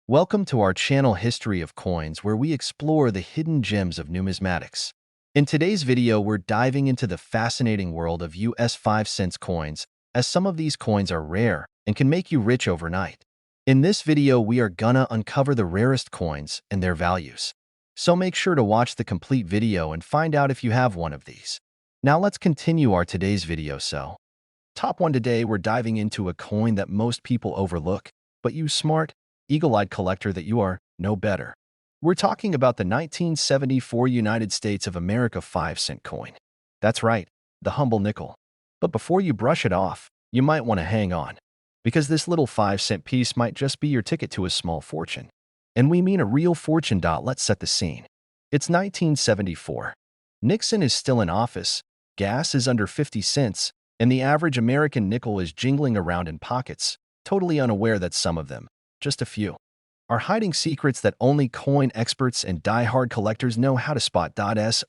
Welcome to our channel History of Coins, where we explore the hidden gems of numismatics. In today's video, we're diving into the fascinating world of US 5-cent coins, as some of these coins are rare and can make you rich overnight. In this video, we are gonna uncover the rarest coins and their values. So make sure to watch the complete video and find out if you have one of these. Now let's continue our today's video. Top 1 today, we're diving into a coin that most people overlook, but you smart, eagle-eyed collector that you are, know better. We're talking about the 1974 United States of America 5-cent coin. That's right, the humble nickel. But before you brush it off, you might want to hang on, because this little 5-cent piece might just be your ticket to a small fortune. And we mean a real fortune. Let's set the scene. It's 1974. Nixon is still in office, gas is under 50 cents, and the average American nickel is jingling around in pockets, totally unaware that some of them, just a few, are hiding secrets that only coin experts and die-hard collectors know how to spot.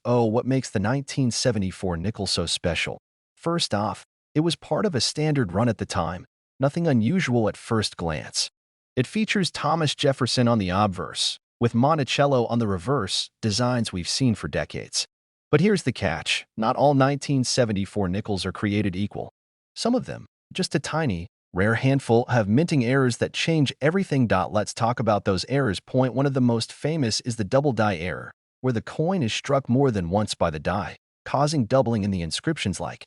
What makes the 1974 nickel so special? First off, it was part of a standard run at the time, nothing unusual at first glance. It features Thomas Jefferson on the obverse, with Monticello on the reverse, designs we've seen for decades. But here's the catch: not all 1974 nickels are created equal. Some of them, just a tiny, rare handful, have minting errors that change everything. Let's talk about those errors. Point 1 of the most famous is the double die error, where the coin is struck more than once by the die, causing doubling in the inscriptions like,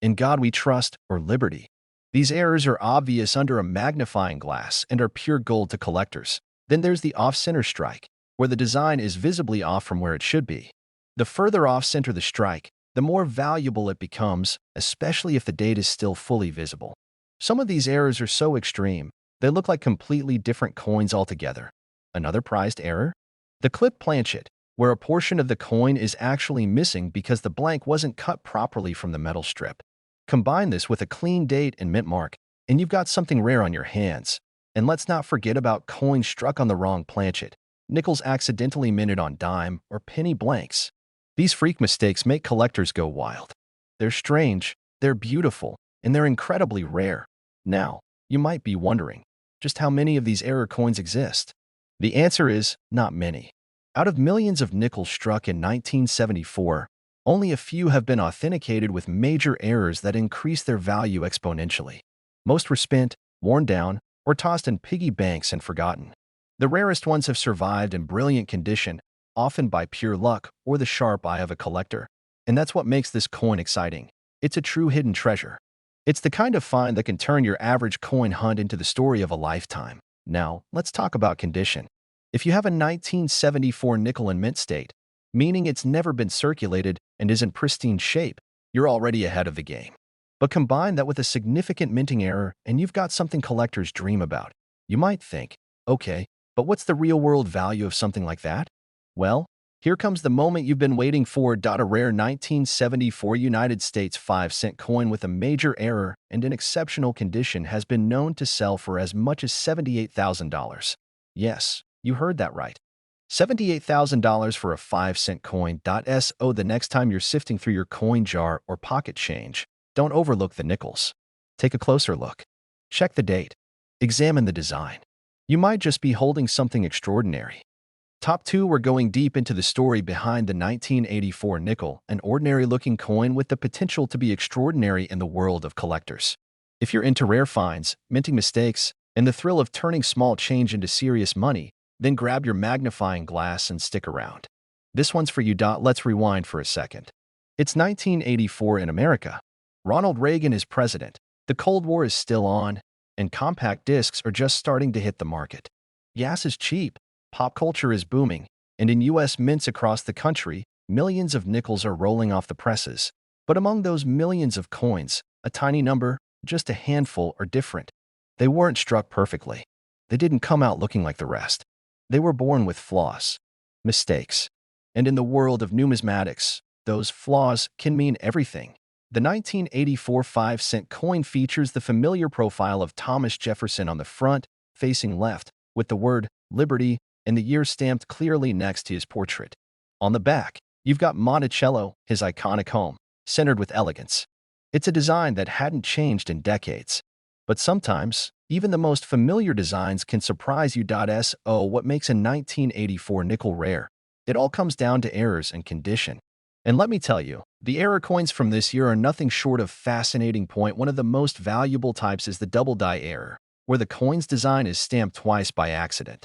"In God We Trust" or "Liberty." These errors are obvious under a magnifying glass and are pure gold to collectors. Then there's the off-center strike, where the design is visibly off from where it should be. The further off-center the strike, the more valuable it becomes, especially if the date is still fully visible. Some of these errors are so extreme, they look like completely different coins altogether. Another prized error? The clip planchet, where a portion of the coin is actually missing because the blank wasn't cut properly from the metal strip. Combine this with a clean date and mint mark, and you've got something rare on your hands. And let's not forget about coins struck on the wrong planchet, nickels accidentally minted on dime or penny blanks. These freak mistakes make collectors go wild. They're strange, they're beautiful, and they're incredibly rare. Now, you might be wondering, just how many of these error coins exist? The answer is, not many. Out of millions of nickels struck in 1974, only a few have been authenticated with major errors that increase their value exponentially. Most were spent, worn down, or tossed in piggy banks and forgotten. The rarest ones have survived in brilliant condition, often by pure luck or the sharp eye of a collector. And that's what makes this coin exciting. It's a true hidden treasure. It's the kind of find that can turn your average coin hunt into the story of a lifetime. Now, let's talk about condition. If you have a 1974 nickel in mint state, meaning it's never been circulated and is in pristine shape, you're already ahead of the game. But combine that with a significant minting error and you've got something collectors dream about. You might think, okay, but what's the real-world value of something like that? Well, here comes the moment you've been waiting for. A rare 1974 United States 5-cent coin with a major error and in exceptional condition has been known to sell for as much as $78,000. Yes, you heard that right. $78,000 for a 5-cent coin. The next time you're sifting through your coin jar or pocket change, don't overlook the nickels. Take a closer look. Check the date. Examine the design. You might just be holding something extraordinary. Top 2, we're going deep into the story behind the 1984 nickel, an ordinary-looking coin with the potential to be extraordinary in the world of collectors. If you're into rare finds, minting mistakes, and the thrill of turning small change into serious money, then grab your magnifying glass and stick around. This one's for you. Let's rewind for a second. It's 1984 in America. Ronald Reagan is president, the Cold War is still on, and compact discs are just starting to hit the market. Gas is cheap. Pop culture is booming, and in U.S. mints across the country, millions of nickels are rolling off the presses. But among those millions of coins, a tiny number, just a handful, are different. They weren't struck perfectly. They didn't come out looking like the rest. They were born with flaws, mistakes. And in the world of numismatics, those flaws can mean everything. The 1984 5-cent coin features the familiar profile of Thomas Jefferson on the front, facing left, with the word Liberty and the year stamped clearly next to his portrait. On the back, you've got Monticello, his iconic home, centered with elegance. It's a design that hadn't changed in decades. But sometimes, Even the most familiar designs can surprise you. So, what makes a 1984 nickel rare? It all comes down to errors and condition. And let me tell you, the error coins from this year are nothing short of fascinating. Point one of the most valuable types is the double die error, where the coin's design is stamped twice by accident.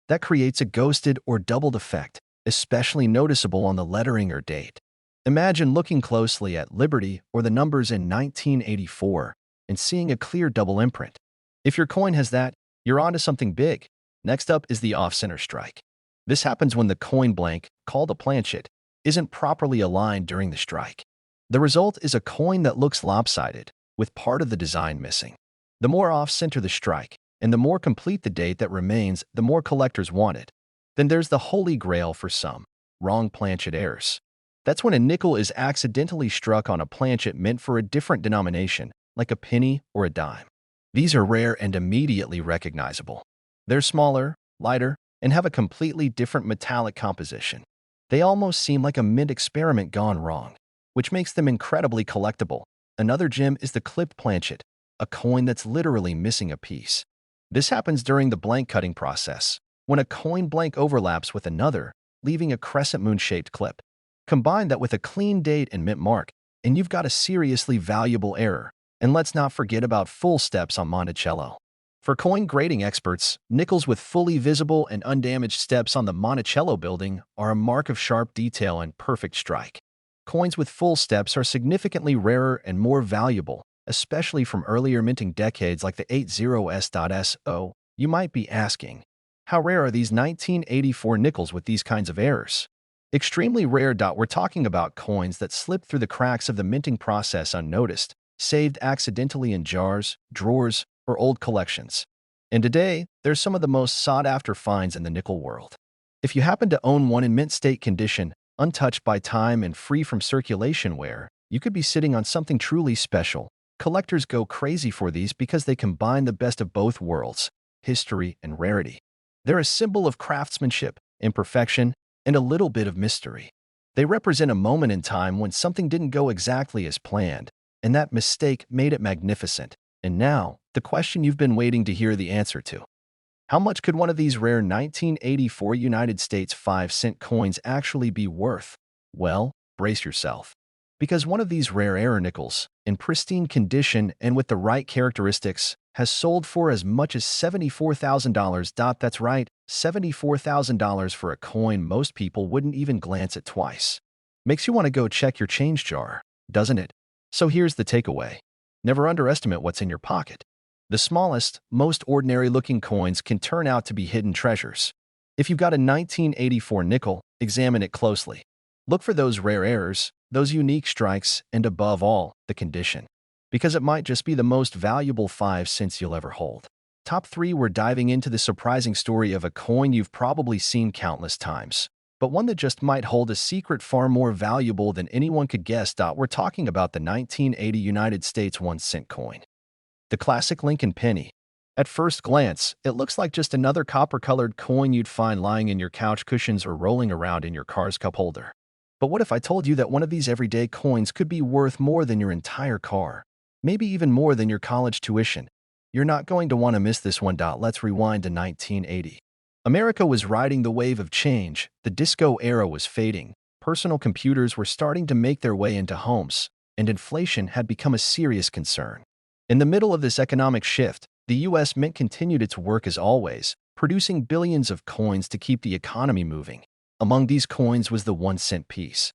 That creates a ghosted or doubled effect, especially noticeable on the lettering or date. Imagine looking closely at Liberty or the numbers in 1984 and seeing a clear double imprint. If your coin has that, you're onto something big. Next up is the off-center strike. This happens when the coin blank, called a planchet, isn't properly aligned during the strike. The result is a coin that looks lopsided, with part of the design missing. The more off-center the strike, and the more complete the date that remains, the more collectors want it. Then there's the holy grail for some: wrong planchet errors. That's when a nickel is accidentally struck on a planchet meant for a different denomination, like a penny or a dime. These are rare and immediately recognizable. They're smaller, lighter, and have a completely different metallic composition. They almost seem like a mint experiment gone wrong, which makes them incredibly collectible. Another gem is the clipped planchet, a coin that's literally missing a piece. This happens during the blank cutting process, when a coin blank overlaps with another, leaving a crescent moon-shaped clip. Combine that with a clean date and mint mark, and you've got a seriously valuable error. And let's not forget about full steps on Monticello. For coin grading experts, nickels with fully visible and undamaged steps on the Monticello building are a mark of sharp detail and perfect strike. Coins with full steps are significantly rarer and more valuable, especially from earlier minting decades like the 80s.So. You might be asking, how rare are these 1984 nickels with these kinds of errors? Extremely rare. We're talking about coins that slip through the cracks of the minting process unnoticed, saved accidentally in jars, drawers, or old collections. And today, they're some of the most sought-after finds in the nickel world. If you happen to own one in mint state condition, untouched by time and free from circulation wear, you could be sitting on something truly special. Collectors go crazy for these because they combine the best of both worlds, history and rarity. They're a symbol of craftsmanship, imperfection, and a little bit of mystery. They represent a moment in time when something didn't go exactly as planned, and that mistake made it magnificent. And now, the question you've been waiting to hear the answer to. How much could one of these rare 1984 United States 5-cent coins actually be worth? Well, brace yourself. Because one of these rare error nickels, in pristine condition and with the right characteristics, has sold for as much as $74,000. That's right, $74,000 for a coin most people wouldn't even glance at twice. Makes you want to go check your change jar, doesn't it? So here's the takeaway. Never underestimate what's in your pocket. The smallest, most ordinary-looking coins can turn out to be hidden treasures. If you've got a 1984 nickel, examine it closely. Look for those rare errors, those unique strikes, and above all, the condition. Because it might just be the most valuable 5 cents you'll ever hold. Top 3, we're diving into the surprising story of a coin you've probably seen countless times, but one that just might hold a secret far more valuable than anyone could guess. We're talking about the 1980 United States 1-cent coin. The classic Lincoln penny. At first glance, it looks like just another copper-colored coin you'd find lying in your couch cushions or rolling around in your car's cup holder. But what if I told you that one of these everyday coins could be worth more than your entire car? Maybe even more than your college tuition. You're not going to want to miss this one. Let's rewind to 1980. America was riding the wave of change, the disco era was fading, personal computers were starting to make their way into homes, and inflation had become a serious concern. In the middle of this economic shift, the U.S. Mint continued its work as always, producing billions of coins to keep the economy moving. Among these coins was the 1-cent piece,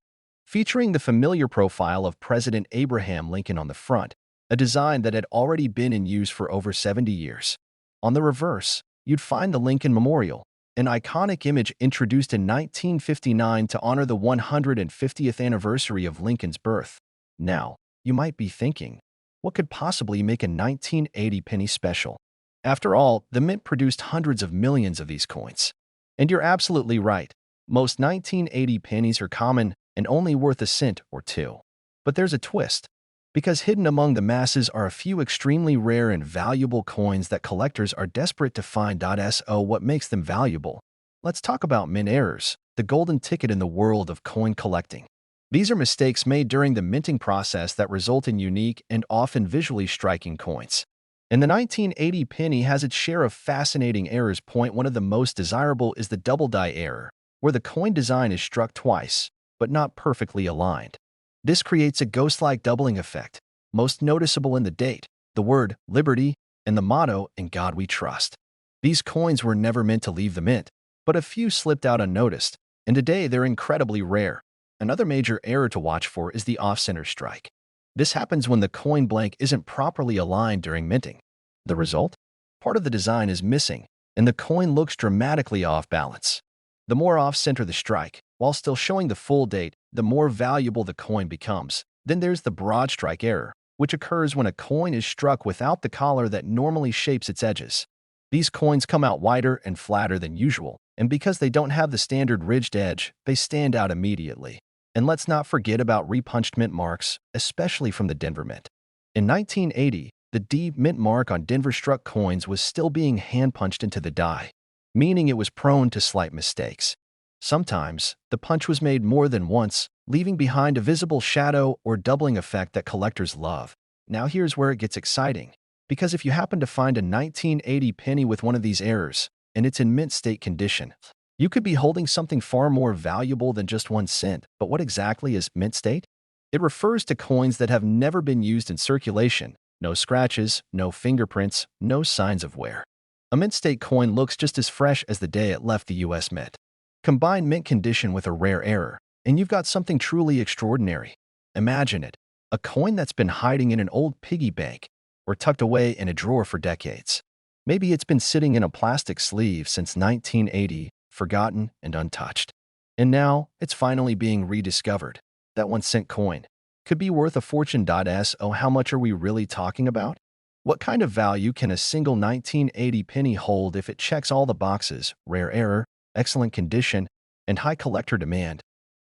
featuring the familiar profile of President Abraham Lincoln on the front, a design that had already been in use for over 70 years. On the reverse, you'd find the Lincoln Memorial, an iconic image introduced in 1959 to honor the 150th anniversary of Lincoln's birth. Now, you might be thinking, what could possibly make a 1980 penny special? After all, the Mint produced hundreds of millions of these coins. And you're absolutely right. Most 1980 pennies are common and only worth a cent or two. But there's a twist. Because hidden among the masses are a few extremely rare and valuable coins that collectors are desperate to find. So what makes them valuable? Let's talk about mint errors, the golden ticket in the world of coin collecting. These are mistakes made during the minting process that result in unique and often visually striking coins. And the 1980 penny has its share of fascinating errors. Point one of the most desirable is the double die error, where the coin design is struck twice, but not perfectly aligned. This creates a ghost-like doubling effect, most noticeable in the date, the word liberty, and the motto, "In God We Trust." These coins were never meant to leave the mint, but a few slipped out unnoticed, and today they're incredibly rare. Another major error to watch for is the off-center strike. This happens when the coin blank isn't properly aligned during minting. The result? Part of the design is missing, and the coin looks dramatically off balance. The more off-center the strike, while still showing the full date, the more valuable the coin becomes. Then there's the broad strike error, which occurs when a coin is struck without the collar that normally shapes its edges. These coins come out wider and flatter than usual, and because they don't have the standard ridged edge, they stand out immediately. And let's not forget about repunched mint marks, especially from the Denver Mint. In 1980, the D mint mark on Denver-struck coins was still being hand-punched into the die, meaning it was prone to slight mistakes. Sometimes, the punch was made more than once, leaving behind a visible shadow or doubling effect that collectors love. Now here's where it gets exciting, because if you happen to find a 1980 penny with one of these errors, and it's in mint state condition, you could be holding something far more valuable than just 1 cent. But what exactly is mint state? It refers to coins that have never been used in circulation. No scratches, no fingerprints, no signs of wear. A mint state coin looks just as fresh as the day it left the US Mint. Combine mint condition with a rare error, and you've got something truly extraordinary. Imagine it, a coin that's been hiding in an old piggy bank or tucked away in a drawer for decades. Maybe it's been sitting in a plastic sleeve since 1980, forgotten and untouched. And now, it's finally being rediscovered. That 1 cent coin could be worth a fortune. So how much are we really talking about? What kind of value can a single 1980 penny hold if it checks all the boxes: rare error, excellent condition, and high collector demand?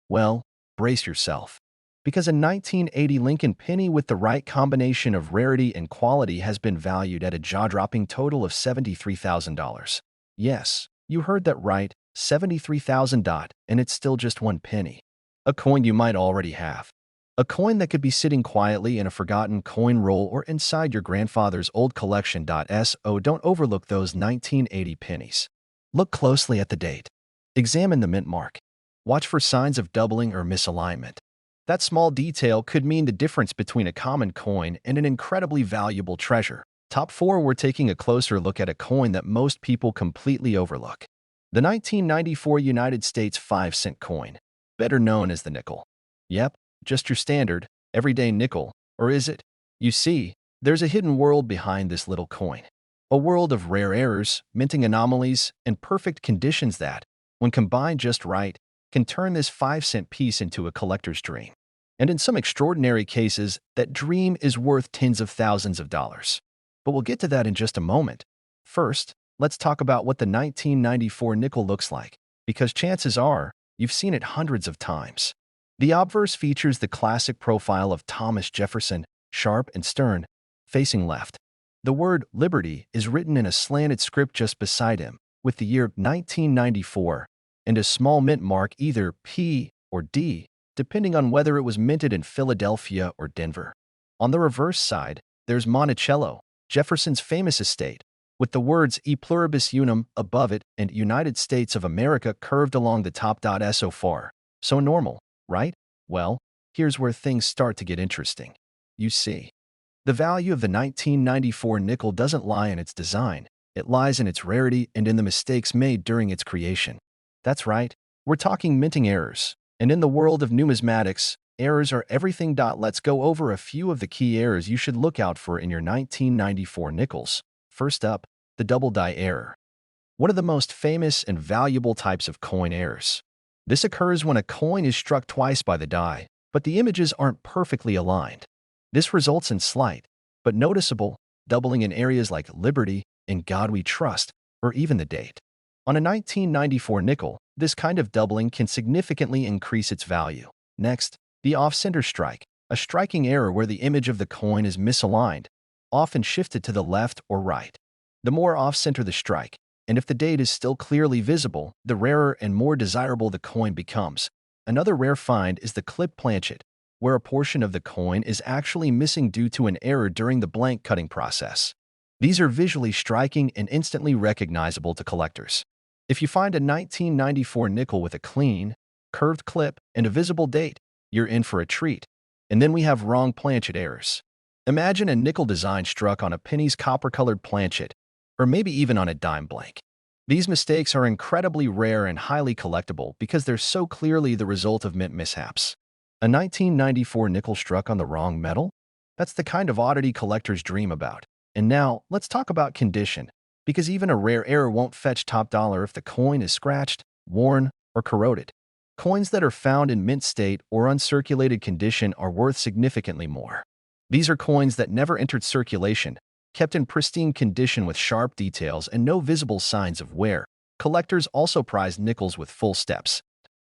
Well, brace yourself, because a 1980 Lincoln penny with the right combination of rarity and quality has been valued at a jaw-dropping total of $73,000. Yes, you heard that right, $73,000, and it's still just 1 penny. A coin you might already have. A coin that could be sitting quietly in a forgotten coin roll or inside your grandfather's old collection. So don't overlook those 1980 pennies. Look closely at the date. Examine the mint mark. Watch for signs of doubling or misalignment. That small detail could mean the difference between a common coin and an incredibly valuable treasure. Top 4, we're taking a closer look at a coin that most people completely overlook. The 1994 United States 5-cent coin, better known as the nickel. Yep, just your standard, everyday nickel, or is it? You see, there's a hidden world behind this little coin. A world of rare errors, minting anomalies, and perfect conditions that, when combined just right, can turn this 5-cent piece into a collector's dream. And in some extraordinary cases, that dream is worth tens of thousands of dollars. But we'll get to that in just a moment. First, let's talk about what the 1994 nickel looks like, because chances are, you've seen it hundreds of times. The obverse features the classic profile of Thomas Jefferson, sharp and stern, facing left. The word liberty is written in a slanted script just beside him, with the year 1994, and a small mint mark, either P or D, depending on whether it was minted in Philadelphia or Denver. On the reverse side, there's Monticello, Jefferson's famous estate, with the words E pluribus unum above it and United States of America curved along the top. So far, so normal, right? Well, here's where things start to get interesting. You see, the value of the 1994 nickel doesn't lie in its design. It lies in its rarity and in the mistakes made during its creation. That's right, we're talking minting errors. And in the world of numismatics, errors are everything. Let's go over a few of the key errors you should look out for in your 1994 nickels. First up, the double die error. One of the most famous and valuable types of coin errors. This occurs when a coin is struck twice by the die, but the images aren't perfectly aligned. This results in slight, but noticeable, doubling in areas like liberty, in God We Trust, or even the date. On a 1994 nickel, this kind of doubling can significantly increase its value. Next, the off-center strike, a striking error where the image of the coin is misaligned, often shifted to the left or right. The more off-center the strike, and if the date is still clearly visible, the rarer and more desirable the coin becomes. Another rare find is the clip planchet, where a portion of the coin is actually missing due to an error during the blank cutting process. These are visually striking and instantly recognizable to collectors. If you find a 1994 nickel with a clean, curved clip and a visible date, you're in for a treat. And then we have wrong planchet errors. Imagine a nickel design struck on a penny's copper-colored planchet, or maybe even on a dime blank. These mistakes are incredibly rare and highly collectible because they're so clearly the result of mint mishaps. A 1994 nickel struck on the wrong metal? That's the kind of oddity collectors dream about. And now, let's talk about condition, because even a rare error won't fetch top dollar if the coin is scratched, worn, or corroded. Coins that are found in mint state or uncirculated condition are worth significantly more. These are coins that never entered circulation, kept in pristine condition with sharp details and no visible signs of wear. Collectors also prize nickels with full steps,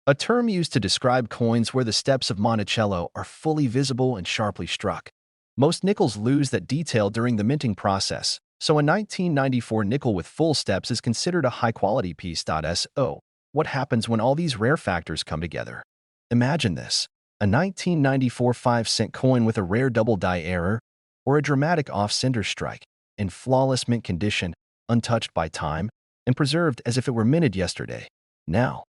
a term used to describe coins where the steps of Monticello are fully visible and sharply struck. Most nickels lose that detail during the minting process, so a 1994 nickel with full steps is considered a high-quality piece. So, what happens when all these rare factors come together? Imagine this: a 1994 5-cent coin with a rare double die error, or a dramatic off-center strike, in flawless mint condition, untouched by time, and preserved as if it were minted yesterday. Now,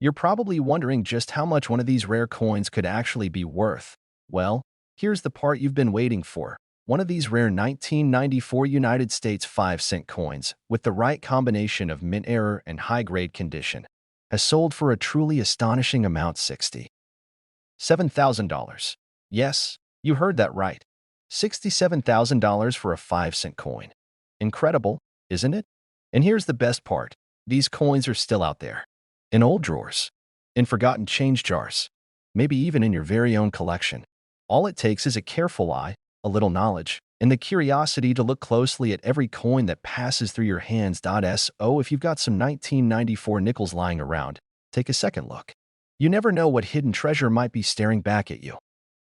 you're probably wondering just how much one of these rare coins could actually be worth. Well, here's the part you've been waiting for. One of these rare 1994 United States 5-cent coins, with the right combination of mint error and high-grade condition, has sold for a truly astonishing amount: $67,000. Yes, you heard that right. $67,000 for a 5-cent coin. Incredible, isn't it? And here's the best part: these coins are still out there. In old drawers, in forgotten change jars, maybe even in your very own collection. All it takes is a careful eye, a little knowledge, and the curiosity to look closely at every coin that passes through your hands. So if you've got some 1994 nickels lying around, take a second look. You never know what hidden treasure might be staring back at you.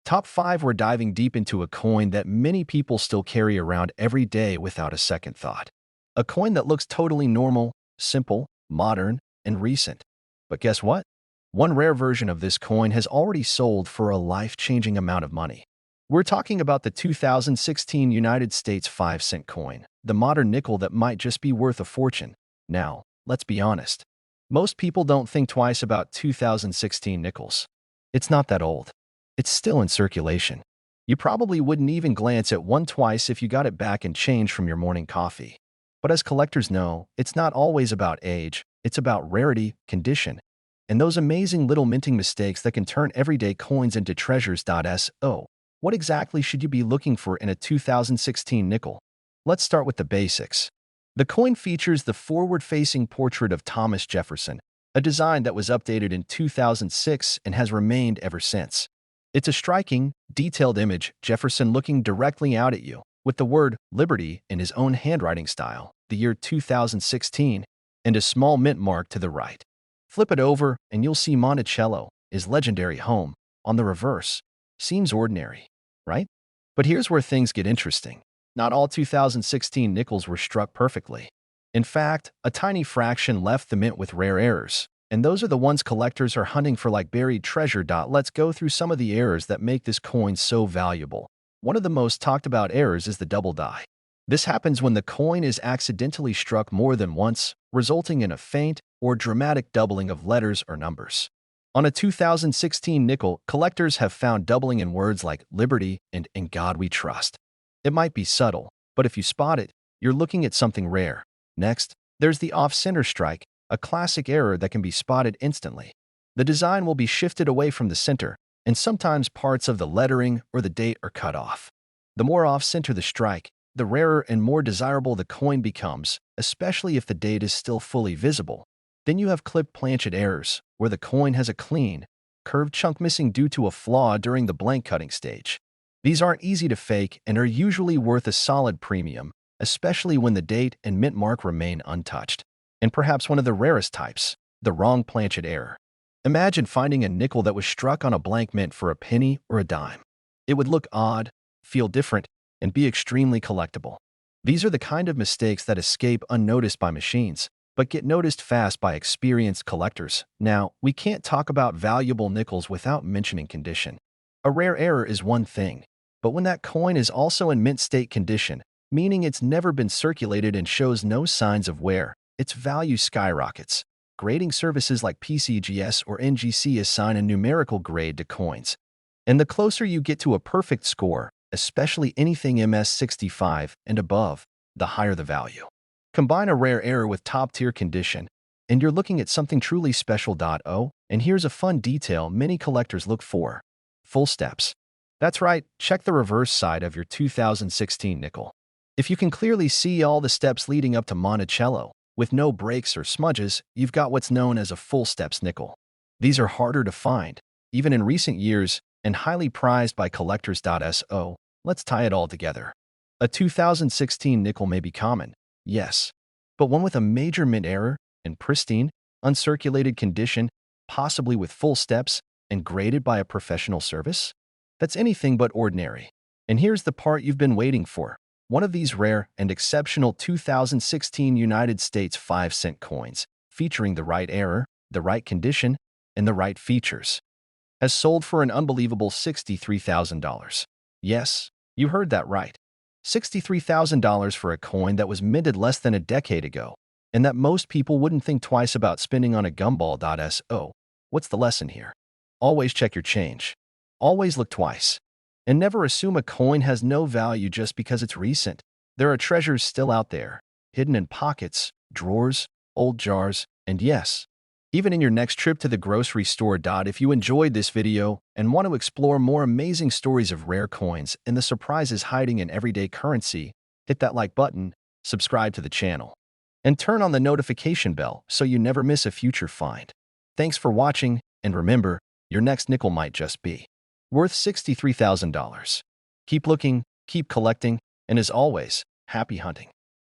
Top 5, we're diving deep into a coin that many people still carry around every day without a second thought. A coin that looks totally normal, simple, modern, and recent. But guess what? One rare version of this coin has already sold for a life-changing amount of money. We're talking about the 2016 United States 5-cent coin, the modern nickel that might just be worth a fortune. Now, let's be honest. Most people don't think twice about 2016 nickels. It's not that old. It's still in circulation. You probably wouldn't even glance at one twice if you got it back in change from your morning coffee. But as collectors know, it's not always about age. It's about rarity, condition, and those amazing little minting mistakes that can turn everyday coins into treasures. So, what exactly should you be looking for in a 2016 nickel? Let's start with the basics. The coin features the forward-facing portrait of Thomas Jefferson, a design that was updated in 2006 and has remained ever since. It's a striking, detailed image, Jefferson looking directly out at you, with the word Liberty in his own handwriting style, the year 2016, and a small mint mark to the right. Flip it over, and you'll see Monticello, his legendary home, on the reverse. Seems ordinary, right? But here's where things get interesting. Not all 2016 nickels were struck perfectly. In fact, a tiny fraction left the mint with rare errors, and those are the ones collectors are hunting for like buried treasure. Let's go through some of the errors that make this coin so valuable. One of the most talked about errors is the double die. This happens when the coin is accidentally struck more than once, resulting in a faint or dramatic doubling of letters or numbers. On a 2016 nickel, collectors have found doubling in words like Liberty and In God We Trust. It might be subtle, but if you spot it, you're looking at something rare. Next, there's the off-center strike, a classic error that can be spotted instantly. The design will be shifted away from the center, and sometimes parts of the lettering or the date are cut off. The more off-center the strike, the rarer and more desirable the coin becomes, especially if the date is still fully visible. Then you have clipped planchet errors, where the coin has a clean, curved chunk missing due to a flaw during the blank cutting stage. These aren't easy to fake and are usually worth a solid premium, especially when the date and mint mark remain untouched. And perhaps one of the rarest types, the wrong planchet error. Imagine finding a nickel that was struck on a blank mint for a penny or a dime. It would look odd, feel different, and be extremely collectible. These are the kind of mistakes that escape unnoticed by machines, but get noticed fast by experienced collectors. Now, we can't talk about valuable nickels without mentioning condition. A rare error is one thing, but when that coin is also in mint state condition, meaning it's never been circulated and shows no signs of wear. Its value skyrockets. Grading services like PCGS or NGC assign a numerical grade to coins. And the closer you get to a perfect score, especially anything MS65 and above, the higher the value. Combine a rare error with top-tier condition, and you're looking at something truly special. Oh, and here's a fun detail many collectors look for. Full steps. That's right, check the reverse side of your 2016 nickel. If you can clearly see all the steps leading up to Monticello, with no breaks or smudges, you've got what's known as a full steps nickel. These are harder to find, even in recent years, and highly prized by collectors. So, let's tie it all together. A 2016 nickel may be common, yes, but one with a major mint error, in pristine, uncirculated condition, possibly with full steps, and graded by a professional service? That's anything but ordinary. And here's the part you've been waiting for. One of these rare and exceptional 2016 United States 5-cent coins, featuring the right error, the right condition, and the right features, has sold for an unbelievable $63,000. Yes, you heard that right. $63,000 for a coin that was minted less than a decade ago, and that most people wouldn't think twice about spending on a gumball. So, what's the lesson here? Always check your change. Always look twice. And never assume a coin has no value just because it's recent. There are treasures still out there, hidden in pockets, drawers, old jars, and yes, even in your next trip to the grocery store. If you enjoyed this video and want to explore more amazing stories of rare coins and the surprises hiding in everyday currency, hit that like button, subscribe to the channel, and turn on the notification bell so you never miss a future find. Thanks for watching, and remember, your next nickel might just be worth $63,000. Keep looking, keep collecting, and as always, happy hunting.